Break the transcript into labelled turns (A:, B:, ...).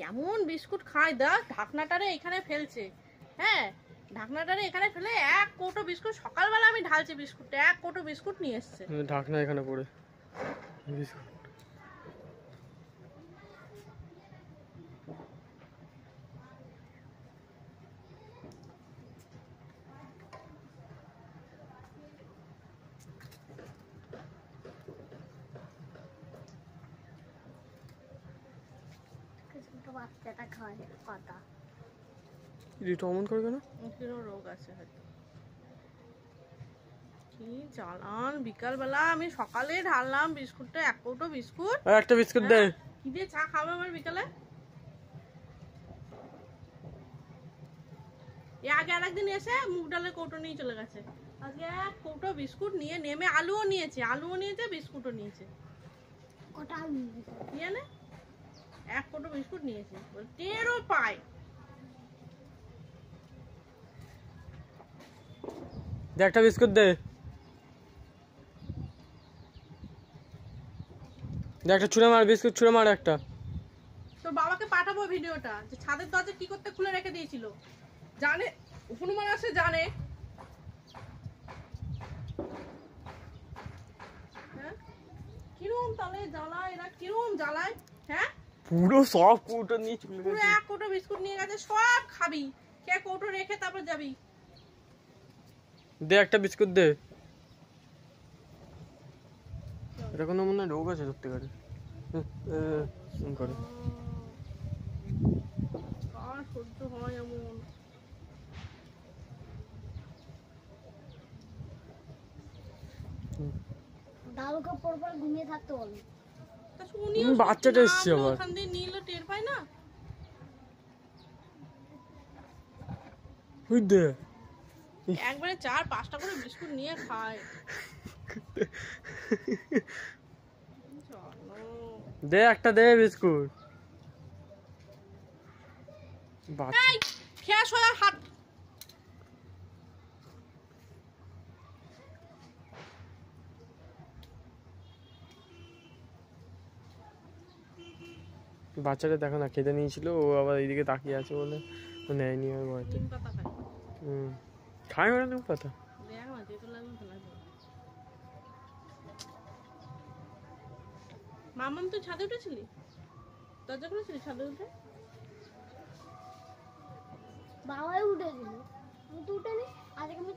A: কেমন বিস্কুট খায়, দা ঢাকনাটারে এখানে ফেলছে। হ্যাঁ, ঢাকনাটারে এখানে ফেলে এক কৌটো বিস্কুট, সকালবেলা আমি ঢালছি বিস্কুটটা, এক কৌটো বিস্কুট নিয়ে এসছে।
B: ঢাকনা এখানে পড়ে বিস্কুট।
C: বাচ্চাটা খাওয়ার কথা
B: এটা অমন করে কেন?
A: রোগ আছে হয়তো। কি জ্বালান, বিকালবেলা আমি সকালে ঢাললাম বিস্কুটটা, এক কৌটো বিস্কুট।
B: একটা বিস্কুট দে।
A: কি দিয়ে চা খাবে আমার বিকালে? আগে আরেকদিন এসে মুগ ডালের কৌটো নিয়ে চলে গেছে। আজকে এক কৌটো বিস্কুট নিয়ে নেমে আলুও নিয়েছে বিস্কুটও নিয়েছে।
C: কটা
A: নিয়ে নে, এক কৌটো বিস্কুট নিয়েছে, টেরও পায়।
B: একটা বিস্কুট দে। একটা ছুঁড়ে মার, বিস্কুট ছুঁড়ে মার একটা।
A: তোর বাবাকে পাঠাবো ভিডিওটা, যে ছাদের দরজা কি করতে খুলে রেখে দিয়েছিল। জানে, হনুমান আসে জানে। হ্যাঁ, কিরম তাহলে জ্বালায় এরা, কিরম জ্বালায়। হ্যাঁ,
B: পুরো সব কৌটো নিয়ে চলে
A: পুরো
B: গেছে।
A: এক কৌটো বিস্কুট নিয়ে গেছে, সব খাবি। কে কৌটো রেখে তারপর যাবি।
B: দে একটা বিস্কুট দে। এটা কোনো মনে হয় রোগ আছে সত্যিকারে করে।
A: কার সহ্য হয় এমন?
C: দাদুকে পর ঘুমিয়ে থাকতে বলো।
B: বাচ্চাটা এসছে আবার।
A: ওখান দিয়ে নিলে টের পায় না।
B: ওই দে
A: একবারে 4-5টা করে বিস্কুট নিয়ে খায়।
B: দে একটা দে বিস্কুট।
A: এই খেয়া সোয়া হাত।
B: বাচ্চাটা দেখো না, খেতে নিয়েছিল, ও আবার এইদিকে তাকিয়ে আছে বলে নেয়নি ওর ভয়তে। খায় ওরা নিম পাতা।
A: মামাম তুই ছাদে উঠেছিলি? দরজা খুলেছিলি ছাদে উঠে?
C: বাবাই উঠেছিল, আমি তো উঠেনি। আজকে আমি